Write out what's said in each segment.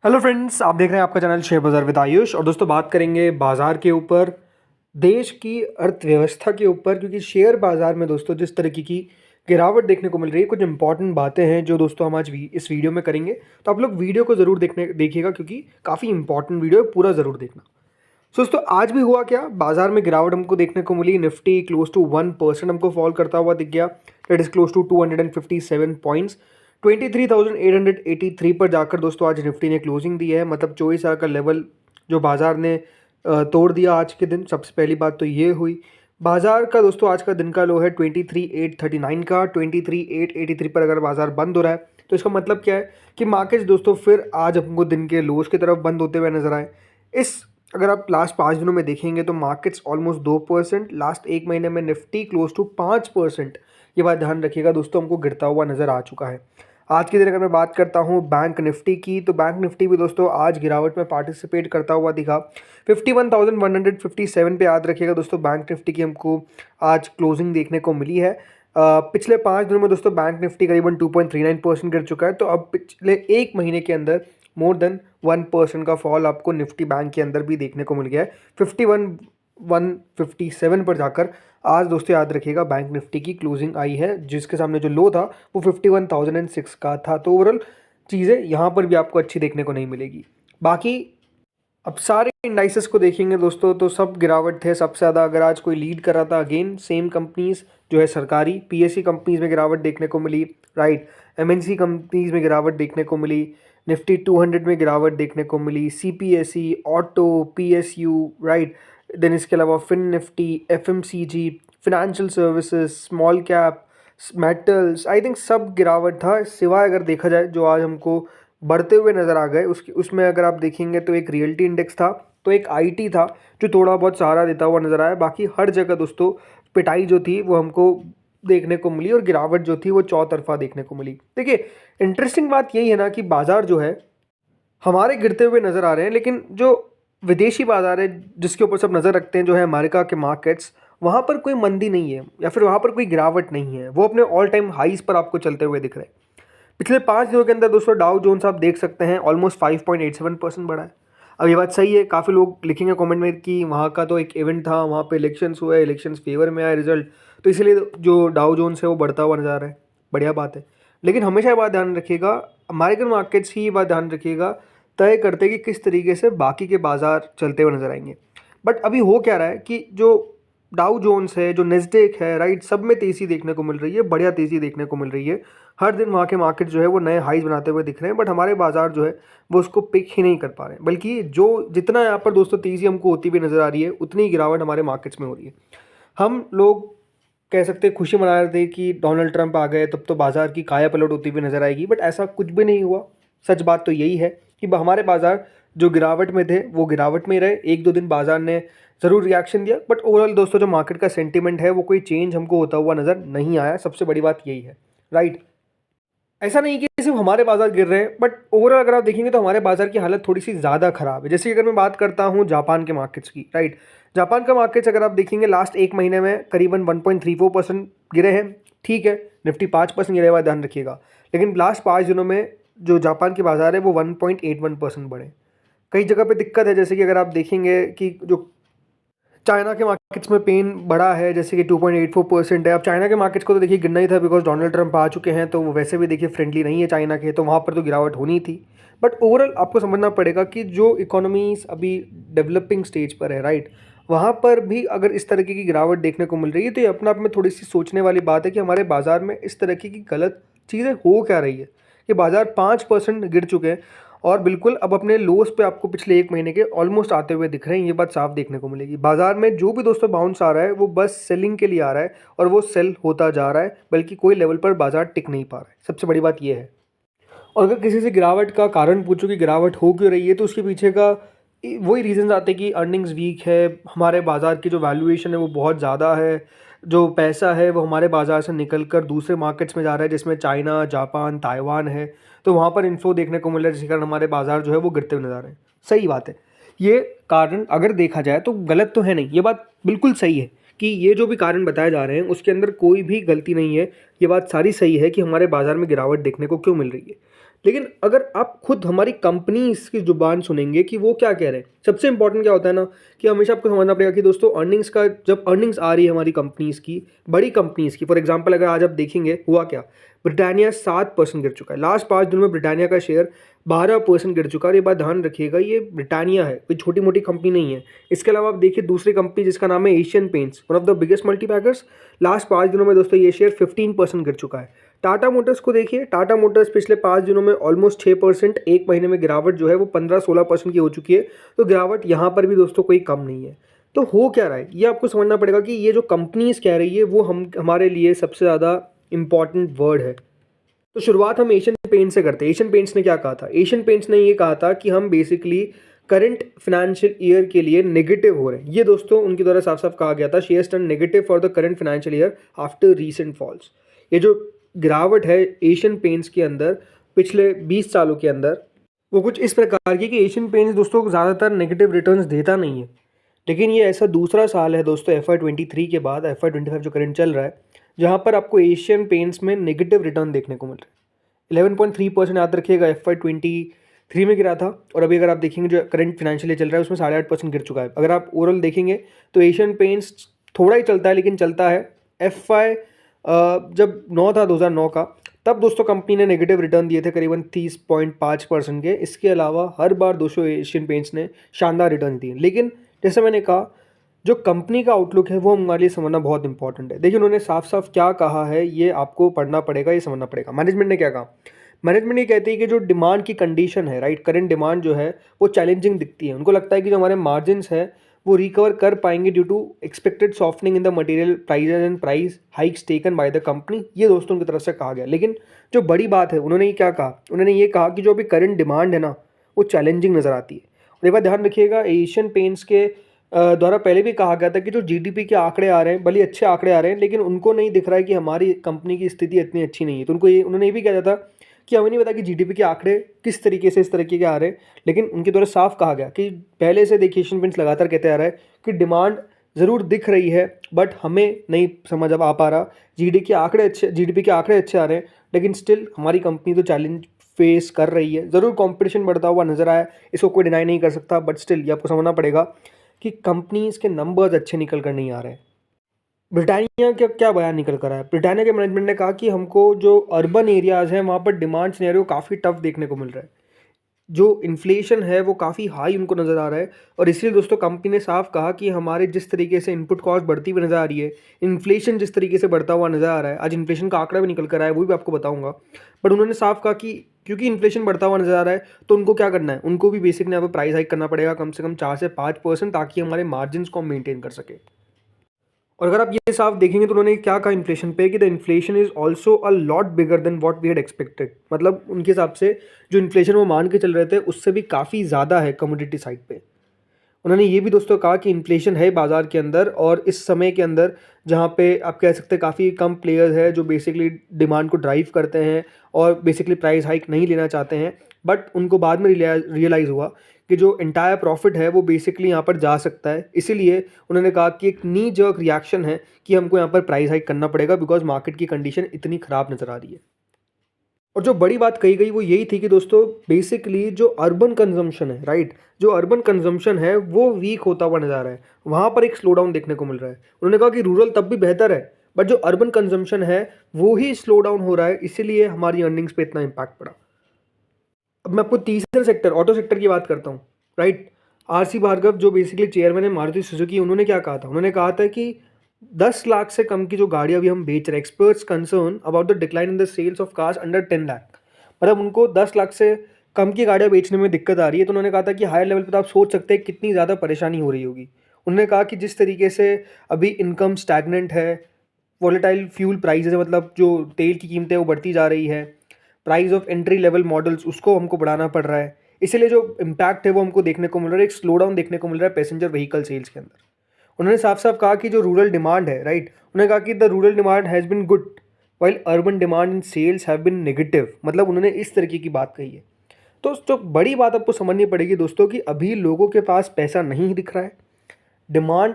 Hello friends, आप देख रहे हैं आपका चैनल शेयर बाज़ार विद आयुष। और दोस्तों बात करेंगे बाज़ार के ऊपर, देश की अर्थव्यवस्था के ऊपर, क्योंकि शेयर बाज़ार में दोस्तों जिस तरीके की गिरावट देखने को मिल रही है, कुछ इंपॉर्टेंट बातें हैं जो दोस्तों हम आज इस वीडियो में करेंगे। तो आप लोग वीडियो को ज़रूर देखिएगा क्योंकि काफ़ी इंपॉर्टेंट वीडियो है, पूरा ज़रूर देखना। सो दोस्तों आज भी हुआ क्या, बाजार में गिरावट हमको देखने को मिली। निफ्टी क्लोज टू 1% हमको फॉल करता हुआ दिख गया। It is close to 257 points. 23,883 पर जाकर दोस्तों आज निफ्टी ने क्लोजिंग दी है। मतलब 24,000 का लेवल जो बाजार ने तोड़ दिया आज के दिन। सबसे पहली बात तो ये हुई। बाजार का दोस्तों आज का दिन का लो है 23,839 का। 23,883 पर अगर बाजार बंद हो रहा है तो इसका मतलब क्या है कि मार्केट्स दोस्तों फिर आज हमको दिन के लोज की तरफ बंद होते हुए नजर आए। इस अगर आप लास्ट 5 दिनों में देखेंगे तो मार्केट्स ऑलमोस्ट 2%, लास्ट एक महीने में निफ्टी क्लोज टू 5%। ये बात ध्यान रखिएगा दोस्तों, हमको गिरता हुआ नज़र आ चुका है। आज के दिन अगर मैं बात करता हूँ बैंक निफ्टी की, तो बैंक निफ्टी भी दोस्तों आज गिरावट में पार्टिसिपेट करता हुआ दिखा। 51,157 पे याद रखिएगा दोस्तों, बैंक निफ्टी की हमको आज क्लोजिंग देखने को मिली है। पिछले 5 दिनों में दोस्तों बैंक निफ्टी करीबन 2.39% गिर चुका है। तो अब पिछले एक महीने के अंदर मोर देन 1% का फॉल आपको निफ्टी बैंक के अंदर भी देखने को मिल गया है। 51,157 पर जाकर आज दोस्तों याद रखिएगा बैंक निफ्टी की क्लोजिंग आई है, जिसके सामने जो लो था वो 51,006 का था। तो ओवरऑल चीज़ें यहाँ पर भी आपको अच्छी देखने को नहीं मिलेगी। बाकी अब सारे इंडाइसेस को देखेंगे दोस्तों तो सब गिरावट थे। सबसे ज़्यादा अगर आज कोई लीड कर रहा था, अगेन सेम कंपनीज जो है सरकारी पीएससी कंपनीज में गिरावट देखने को मिली, राइट। एमएनसी कंपनीज में गिरावट देखने को मिली। निफ्टी 200 में गिरावट देखने को मिली। CPSE, auto, PSU, right. Then इसके अलावा fin Nifty, FMCG, financial services, small cap, metals, I think सब गिरावट था। सिवाय अगर देखा जाए जो आज हमको बढ़ते हुए नज़र आ गए उसमें अगर आप देखेंगे तो एक रियल्टी इंडेक्स था, तो एक आईटी था जो थोड़ा बहुत सहारा देता हुआ नज़र आया। बाकी हर जगह दोस्तों पिटाई जो थी वो हमको देखने को मिली और गिरावट जो थी वो चौतरफा देखने को मिली। देखिए इंटरेस्टिंग बात यही है ना कि बाजार जो है हमारे गिरते हुए नज़र आ रहे हैं, लेकिन जो विदेशी बाजार है जिसके ऊपर सब नज़र रखते हैं, जो है अमेरिका के मार्केट्स, वहाँ पर कोई मंदी नहीं है या फिर वहाँ पर कोई गिरावट नहीं है। वो अपने ऑल टाइम हाईज पर आपको चलते हुए दिख रहे हैं। पिछले 5 दिनों के अंदर दोस्तों डाउ जोन्स आप देख सकते हैं ऑलमोस्ट 5.87% बढ़ा है। अब ये बात सही है, काफ़ी लोग लिखेंगे कमेंट में कि वहाँ का तो एक इवेंट था, वहाँ पे इलेक्शंस हुए, इलेक्शंस फेवर में आया रिजल्ट, तो इसीलिए जो डाउ जोन्स है वो बढ़ता हुआ नजर आ रहा है। बढ़िया बात है, लेकिन हमेशा ये बात ध्यान रखिएगा, अमेरिकन मार्केट्स ही ये बात ध्यान रखिएगा तय करते कि किस तरीके से बाकी के बाजार चलते हुए नजर आएंगे। बट अभी हो क्या रहा है कि जो डाउ जोन्स है, जो नेस्डेक है, राइट, सब में तेज़ी देखने को मिल रही है, बढ़िया तेज़ी देखने को मिल रही है। हर दिन वहाँ के मार्केट जो है वो नए हाईज बनाते हुए दिख रहे हैं, बट हमारे बाजार जो है वो उसको पिक ही नहीं कर पा रहे हैं। बल्कि जो जितना यहाँ पर दोस्तों तेज़ी हमको होती हुई नज़र आ रही है, उतनी गिरावट हमारे मार्केट्स में हो रही है। हम लोग कह सकते हैं खुशी मना रहे थे कि डोनाल्ड ट्रंप आ गए, तब तो बाजार की काया पलट होती हुई नजर आएगी, बट ऐसा कुछ भी नहीं हुआ। सच बात तो यही है कि हमारे बाजार जो गिरावट में थे वो गिरावट में ही रहे। एक दो दिन बाजार ने ज़रूर रिएक्शन दिया, बट ओवरऑल दोस्तों जो मार्केट का सेंटीमेंट है वो कोई चेंज हमको होता हुआ नज़र नहीं आया। सबसे बड़ी बात यही है, राइट। ऐसा नहीं कि सिर्फ हमारे बाजार गिर रहे हैं, बट ओवरऑल अगर आप देखेंगे तो हमारे बाजार की हालत थोड़ी सी ज़्यादा खराब है। जैसे कि अगर मैं बात करता हूँ जापान के मार्केट्स की, राइट। जापान का मार्केट्स अगर आप देखेंगे लास्ट एक महीने में करीबन 1.34% गिरे हैं। ठीक है, निफ्टी 5% गिरे हुआ है, ध्यान रखिएगा। लेकिन लास्ट 5 दिनों में जो जापान के बाजार है वो 1.81% बढ़े। कई जगह पे दिक्कत है, जैसे कि अगर आप देखेंगे कि जो चाइना के मार्केट्स में पेन बढ़ा है, जैसे कि 2.84% है। अब चाइना के मार्केट्स को तो देखिए गिरना ही था, बिकॉज डोनाल्ड ट्रंप आ चुके हैं, तो वो वैसे भी देखिए फ्रेंडली नहीं है चाइना के, तो वहाँ पर तो गिरावट होनी थी। बट ओवरऑल आपको समझना पड़ेगा कि जो इकोनॉमीज अभी डेवलपिंग स्टेज पर है, राइट, वहाँ पर भी अगर इस तरीके की गिरावट देखने को मिल रही है तो ये अपने आप में थोड़ी सी सोचने वाली बात है कि हमारे बाजार में इस तरीके की गलत चीज़ें हो क्या रही है कि बाजार 5% गिर चुके हैं और बिल्कुल अब अपने लोस पे आपको पिछले एक महीने के ऑलमोस्ट आते हुए दिख रहे हैं। ये बात साफ देखने को मिलेगी। बाजार में जो भी दोस्तों बाउंस आ रहा है वो बस सेलिंग के लिए आ रहा है और वो सेल होता जा रहा है, बल्कि कोई लेवल पर बाजार टिक नहीं पा रहा है। सबसे बड़ी बात ये है। और अगर किसी से गिरावट का कारण पूछो कि गिरावट हो क्यों रही है, तो उसके पीछे का वही रीजन आते हैं कि अर्निंग्स वीक है, हमारे बाज़ार की जो वैल्यूएशन है वो बहुत ज़्यादा है, जो पैसा है वो हमारे बाज़ार से निकल कर दूसरे मार्केट्स में जा रहा है, जिसमें चाइना, जापान, ताइवान है, तो वहाँ पर इन्फ्लो देखने को मिल रहा है, जिसके कारण हमारे बाज़ार जो है वो गिरते हुए नजर आ रहे हैं। सही बात है, ये कारण अगर देखा जाए तो गलत तो है नहीं, ये बात बिल्कुल सही है कि ये जो भी कारण बताए जा रहे हैं उसके अंदर कोई भी गलती नहीं है। ये बात सारी सही है कि हमारे बाज़ार में गिरावट देखने को क्यों मिल रही है। लेकिन अगर आप खुद हमारी कंपनीज की जुबान सुनेंगे कि वो क्या कह रहे हैं, सबसे इंपॉर्टेंट क्या होता है ना कि हमेशा आपको समझना पड़ेगा कि दोस्तों अर्निंग्स का, जब अर्निंग्स आ रही है हमारी कंपनीज की, बड़ी कंपनीज की, फॉर एग्जांपल अगर आज आप देखेंगे हुआ क्या, ब्रिटानिया 7% गिर चुका है। लास्ट 5 दिनों में ब्रिटानिया का शेयर 12% गिर चुका है। और ये बात ध्यान रखिएगा, ये ब्रिटानिया है, कोई छोटी मोटी कंपनी नहीं है। इसके अलावा आप देखिए दूसरी कंपनी जिसका नाम है Asian Paints, one of the biggest multibaggers, last 5 दिनों में दोस्तों ये शेयर 15% गिर चुका है। टाटा मोटर्स को देखिए, टाटा मोटर्स पिछले 5 दिनों में ऑलमोस्ट 6%, एक महीने में गिरावट जो है वो 15-16% की हो चुकी है। तो गिरावट यहाँ पर भी दोस्तों कोई कम नहीं है। तो हो क्या रहा है ये आपको समझना पड़ेगा कि ये जो कंपनीज कह रही है वो हमारे लिए सबसे ज़्यादा इंपॉर्टेंट वर्ड है। तो शुरुआत हम एशियन पेंट्स से करते हैं। एशियन पेंट्स ने क्या कहा था? एशियन पेंट्स ने ये कहा था कि हम बेसिकली करंट फाइनेंशियल ईयर के लिए नेगेटिव हो रहे हैं। ये दोस्तों उनके द्वारा साफ साफ कहा गया था, shares turn negative for the current financial year after recent falls. ये जो गिरावट है एशियन पेंट्स के अंदर पिछले 20 सालों के अंदर, वो कुछ इस प्रकार की कि एशियन पेंट्स दोस्तों ज़्यादातर नेगेटिव रिटर्न्स देता नहीं है। लेकिन ये ऐसा दूसरा साल है दोस्तों FY23 के बाद, FY25 जो करंट चल रहा है, जहाँ पर आपको एशियन पेंट्स में नेगेटिव रिटर्न देखने को मिल रहा है। 11.3% याद रखिएगा FY23 में गिरा था, और अभी अगर आप देखेंगे जो करंट फाइनेंशियल ईयर चल रहा है उसमें 8.5% गिर चुका है। अगर आप ओवरऑल देखेंगे तो एशियन पेंट्स थोड़ा ही चलता है, लेकिन चलता है। FY जब 9 था 2009 का, तब दोस्तों कंपनी ने नेगेटिव रिटर्न दिए थे करीबन 30.5% के। इसके अलावा हर बार दोस्तों एशियन पेंट्स ने शानदार रिटर्न दिए। लेकिन जैसे मैंने कहा, जो कंपनी का आउटलुक है वो हमारे लिए समझना बहुत इंपॉर्टेंट है। देखिए उन्होंने साफ साफ क्या कहा है ये आपको पढ़ना पड़ेगा, ये समझना पड़ेगा। मैनेजमेंट ने क्या कहा? मैनेजमेंट ये कहती है कि जो डिमांड की कंडीशन है, राइट, करंट डिमांड जो है वो चैलेंजिंग दिखती है। उनको लगता है कि जो हमारे मार्जिन्स है वो रिकवर कर पाएंगे due to expected softening in the material prices and price hikes taken by the company. ये दोस्तों की तरफ से कहा गया। लेकिन जो बड़ी बात है, उन्होंने ये क्या कहा? उन्होंने ये कहा कि जो अभी करंट डिमांड है ना वो चैलेंजिंग नज़र आती है। और एक बात ध्यान रखिएगा, एशियन पेंट्स के द्वारा पहले भी कहा गया था कि जो जीडीपी के आंकड़े आ रहे हैं, भले अच्छे आंकड़े आ रहे हैं, लेकिन उनको नहीं दिख रहा है कि हमारी कंपनी की स्थिति इतनी अच्छी नहीं है। तो उन्होंने ये भी कहा था कि हमें नहीं पता कि जीडीपी के आंकड़े किस तरीके से इस तरीके के आ रहे हैं। लेकिन उनके द्वारा साफ कहा गया कि पहले से देखिए एशियन पेंट्स लगातार कहते आ रहा है कि डिमांड ज़रूर दिख रही है, बट हमें नहीं समझ अब आ पा रहा। जीडीपी के आंकड़े अच्छे आ रहे हैं, लेकिन स्टिल हमारी कंपनी तो चैलेंज फेस कर रही है। ज़रूर कंपटीशन बढ़ता हुआ नजर आया, इसको कोई डिनाई नहीं कर सकता, बट स्टिल ये आपको समझना पड़ेगा कि कंपनीज के नंबर्स अच्छे निकल कर नहीं आ रहे हैं। ब्रिटानिया का क्या बयान निकल कर आया है? ब्रिटानिया के मैनेजमेंट ने कहा कि हमको जो अर्बन एरियाज़ हैं वहाँ पर डिमांड सिनेरियो काफ़ी टफ देखने को मिल रहा है। जो इन्फ्लेशन है वो काफ़ी हाई उनको नज़र आ रहा है। और इसलिए दोस्तों कंपनी ने साफ कहा कि हमारे जिस तरीके से इनपुट कॉस्ट बढ़ती हुई नज़र आ रही है, इन्फ्लेशन जिस तरीके से बढ़ता हुआ नज़र आ रहा है, आज इन्फ्लेशन का आंकड़ा भी निकल कर आया है, वो भी आपको बताऊंगा। बट उन्होंने साफ कहा कि क्योंकि इन्फ्लेशन बढ़ता हुआ नज़र आ रहा है तो उनको क्या करना है, उनको भी बेसिकली यहाँ पर प्राइस हाइक करना पड़ेगा कम से कम 4 से 5%, ताकि हमारे मार्जिन को हम मेनटेन कर सके। और अगर आप ये साफ देखेंगे तो उन्होंने क्या कहा इन्फ्लेशन पे कि the inflation is also a lot bigger than what we had expected. मतलब उनके हिसाब से जो इन्फ्लेशन वो मान के चल रहे थे उससे भी काफ़ी ज़्यादा है कमोडिटी साइड पे। उन्होंने ये भी दोस्तों कहा कि इन्फ्लेशन है बाज़ार के अंदर, और इस समय के अंदर जहाँ पे आप कह सकते हैं काफ़ी कम प्लेयर्स हैं जो बेसिकली डिमांड को ड्राइव करते हैं और बेसिकली प्राइस हाइक नहीं लेना चाहते हैं। बट उनको बाद में रियलाइज़ हुआ कि जो इंटायर प्रॉफिट है वो बेसिकली यहाँ पर जा सकता है। इसीलिए उन्होंने कहा कि एक नी जर्क रिएक्शन है कि हमको यहाँ पर प्राइस हाइक करना पड़ेगा, बिकॉज मार्केट की कंडीशन इतनी ख़राब नज़र आ रही है। और जो बड़ी बात कही गई वो यही थी कि दोस्तों बेसिकली जो अर्बन कंजम्पशन है, राइट, जो अर्बन कंजम्पशन है वो वीक होता हुआ नजर आ रहा है, वहाँ पर एक स्लो डाउन देखने को मिल रहा है। उन्होंने कहा कि रूरल तब भी बेहतर है, बट जो अर्बन कंजम्पशन है वो ही स्लो डाउन हो रहा है, इसीलिए हमारी अर्निंग्स पे इतना इम्पैक्ट पड़ा। अब मैं आपको तीसरे सेक्टर, ऑटो सेक्टर की बात करता हूँ, राइट। आरसी भार्गव जो बेसिकली चेयरमैन है मारुति सुजुकी, उन्होंने क्या कहा था? उन्होंने कहा था कि 10 लाख से कम की जो गाड़ियाँ अभी हम बेच रहे हैं, experts concern about the decline in the sales of cars under 10 lakh. मतलब उनको 10 लाख से कम की गाड़ियाँ बेचने में दिक्कत आ रही है। तो उन्होंने कहा था कि हायर लेवल पर तो आप सोच सकते हैं कितनी ज़्यादा परेशानी हो रही होगी। उन्होंने कहा कि जिस तरीके से अभी इनकम स्टैगनेंट है, वॉलेटाइल फ्यूल प्राइसेस, मतलब जो तेल की कीमतें वो बढ़ती जा रही है, price of entry level models उसको हमको बढ़ाना पड़ रहा है, इसीलिए जो इम्पैक्ट है वो हमको देखने को मिल रहा है, एक स्लो डाउन देखने को मिल रहा है पैसेंजर व्हीकल सेल्स के अंदर। उन्होंने साफ साफ कहा कि जो रूरल डिमांड है, राइट, उन्होंने कहा कि the rural demand has been good while urban demand in cells have been negative. मतलब उन्होंने इस तरीके की बात कही है। तो जो बड़ी बात आपको समझनी पड़ेगी दोस्तों कि अभी लोगों के पास पैसा नहीं दिख रहा है, डिमांड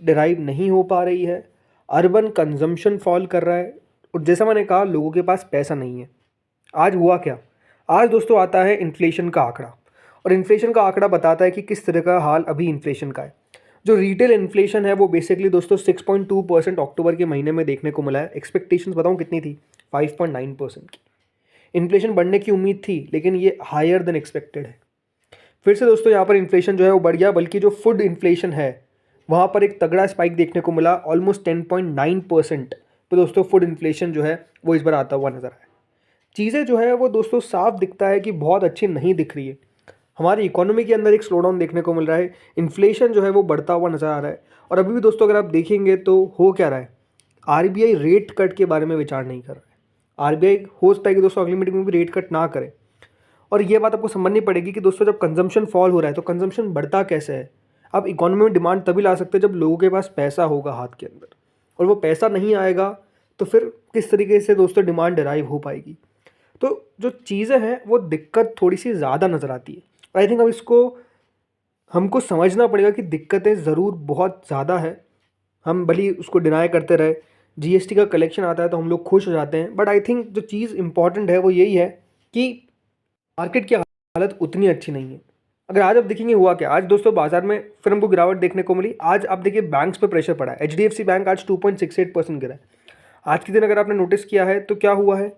डिराइव नहीं हो पा रही है, अर्बन कंजम्पशन फॉल कर रहा है, और जैसा मैंने कहा लोगों के पास पैसा नहीं है। आज हुआ क्या? आज दोस्तों आता है इन्फ्लेशन का आंकड़ा, और इन्फ्लेशन का आंकड़ा बताता है कि किस तरह का हाल अभी इन्फ्लेशन का है। जो रिटेल इन्फ्लेशन है वो बेसिकली दोस्तों 6.2% अक्टूबर के महीने में देखने को मिला है। एक्सपेक्टेशंस बताऊँ कितनी थी? 5.9% की। इन्फ्लेशन बढ़ने की उम्मीद थी, लेकिन ये हायर देन एक्सपेक्टेड है। फिर से दोस्तों यहाँ पर इन्फ्लेशन जो है वो बढ़ गया, बल्कि जो फूड इन्फ्लेशन है वहाँ पर एक तगड़ा स्पाइक देखने को मिला। ऑलमोस्ट 10.9% तो दोस्तों फूड इन्फ्लेशन जो है वो इस बार आता हुआ नजर आया। चीज़ें जो है वो दोस्तों साफ दिखता है कि बहुत अच्छी नहीं दिख रही है। हमारी इकोनॉमी के अंदर एक स्लोडाउन देखने को मिल रहा है। इन्फ्लेशन जो है वो बढ़ता हुआ नजर आ रहा है। और अभी भी दोस्तों अगर आप देखेंगे तो हो क्या रहा है, आरबीआई रेट कट के बारे में विचार नहीं कर रहा है। आरबीआई हो सकता है कि दोस्तों अगली मीटिंग में भी रेट कट ना करे। और ये बात आपको समझनी पड़ेगी कि दोस्तों जब कंजम्पशन फॉल हो रहा है तो कंजम्पशन बढ़ता कैसे है। आप इकोनॉमी में डिमांड तभी ला सकते हैं जब लोगों के पास पैसा होगा हाथ के अंदर, और वो पैसा नहीं आएगा तो फिर किस तरीके से दोस्तों डिमांड डिराइव हो पाएगी। तो जो चीज़ें हैं वो दिक्कत थोड़ी सी ज़्यादा नज़र आती है। आई थिंक अब इसको हमको समझना पड़ेगा कि दिक्कतें ज़रूर बहुत ज़्यादा है। हम भली उसको डिनाई करते रहे, जीएसटी का कलेक्शन आता है तो हम लोग खुश हो जाते हैं, बट आई थिंक जो चीज़ इंपॉर्टेंट है वो यही है कि मार्केट की हालत उतनी अच्छी नहीं है। अगर आज आप देखेंगे हुआ क्या, आज दोस्तों बाजार में फिर हमको गिरावट देखने को मिली। आज आप देखिए बैंक्स पे प्रेशर पड़ा है। एचडीएफसी बैंक आज 2.68% गिरा है। आज के दिन अगर आपने नोटिस किया है तो क्या हुआ है,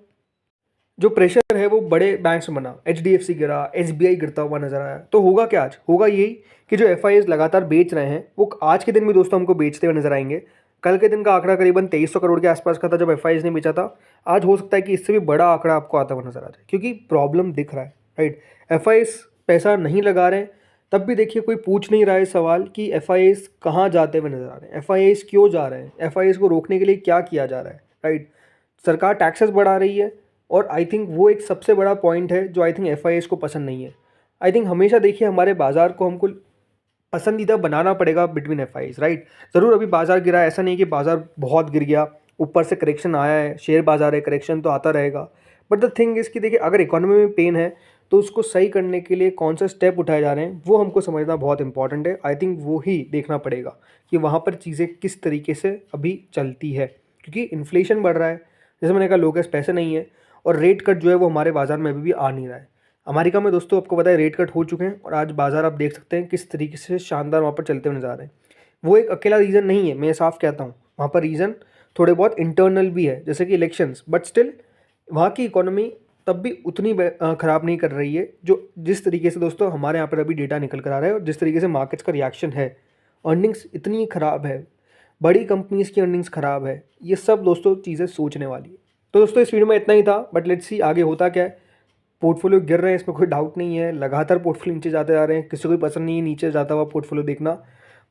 जो प्रेशर है वो बड़े बैंक्स में बना। एचडीएफसी गिरा, एसबीआई गिरता हुआ नजर आया। तो होगा क्या, आज होगा यही कि जो एफआईएस लगातार बेच रहे हैं वो आज के दिन भी दोस्तों हमको बेचते हुए नजर आएंगे। कल के दिन का आंकड़ा करीबन 2300 करोड़ के आसपास का था जब एफआईएस ने बेचा था। आज हो सकता है कि इससे भी बड़ा आंकड़ा आपको आता हुआ नजर आ जाए, क्योंकि प्रॉब्लम दिख रहा है। राइट, एफआईएस पैसा नहीं लगा रहे हैं, तब भी देखिए कोई पूछ नहीं रहा है सवाल कि एफआईएस कहाँ जाते हुए नजर आ रहे हैं, एफआईएस क्यों जा रहे हैं, एफआईएस को रोकने के लिए क्या किया जा रहा है। राइट, सरकार टैक्सेस बढ़ा रही है, और आई थिंक वो एक सबसे बड़ा पॉइंट है जो आई थिंक एफआईएस को पसंद नहीं है। आई थिंक हमेशा देखिए हमारे बाज़ार को हमको पसंदीदा बनाना पड़ेगा बिटवीन एफआईएस। राइट, ज़रूर अभी बाज़ार गिरा है, ऐसा नहीं कि बाज़ार बहुत गिर गया, ऊपर से करेक्शन आया है, शेयर बाज़ार है, करेक्शन तो आता रहेगा। बट द थिंग इज़ कि देखिए अगर इकोनॉमी में पेन है तो उसको सही करने के लिए कौन सा स्टेप उठाए जा रहे हैं वो हमको समझना बहुत इंपॉर्टेंट है। आई थिंक वो ही देखना पड़ेगा कि वहाँ पर चीज़ें किस तरीके से अभी चलती है, क्योंकि इन्फ्लेशन बढ़ रहा है, जैसे मैंने कहा लोगों के पास पैसे नहीं है, और रेट कट जो है वो हमारे बाज़ार में अभी भी आ नहीं रहा है। अमेरिका में दोस्तों आपको पता है रेट कट हो चुके हैं, और आज बाज़ार आप देख सकते हैं किस तरीके से शानदार वहाँ पर चलते हुए नजर आ रहे हैं। वो एक अकेला रीज़न नहीं है, मैं साफ कहता हूँ, वहाँ पर रीज़न थोड़े बहुत इंटरनल भी है, जैसे कि इलेक्शंस, बट स्टिल वहाँ की इकोनॉमी तब भी उतनी ख़राब नहीं कर रही है जो जिस तरीके से दोस्तों हमारे यहाँ पर अभी डेटा निकल कर आ रहा है, और जिस तरीके से मार्केट्स का रिएक्शन है। अर्निंग्स इतनी ख़राब है, बड़ी कंपनीज़ की अर्निंग्स ख़राब है, ये सब दोस्तों चीज़ें सोचने वाली है। तो दोस्तों इस वीडियो में इतना ही था, बट लेट्स सी आगे होता क्या है। पोर्टफोलियो गिर रहे हैं, इसमें कोई डाउट नहीं है, लगातार पोर्टफोलियो नीचे जाते जा रहे हैं, किसी को भी पसंद नहीं है नीचे जाता हुआ पोर्टफोलियो देखना।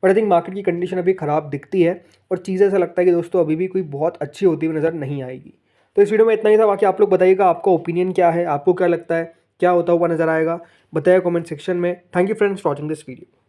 बट आई थिंक मार्केट की कंडीशन अभी ख़राब दिखती है, और चीज़ें ऐसा लगता है कि दोस्तों अभी भी कोई बहुत अच्छी होती हुई नज़र नहीं आएगी। तो इस वीडियो में इतना ही था, बाकी आप लोग बताइएगा आपका ओपिनियन क्या है, आपको क्या लगता है क्या होता हुआ नज़र आएगा, बताइए कमेंट सेक्शन में। Thank you friends for watching this video.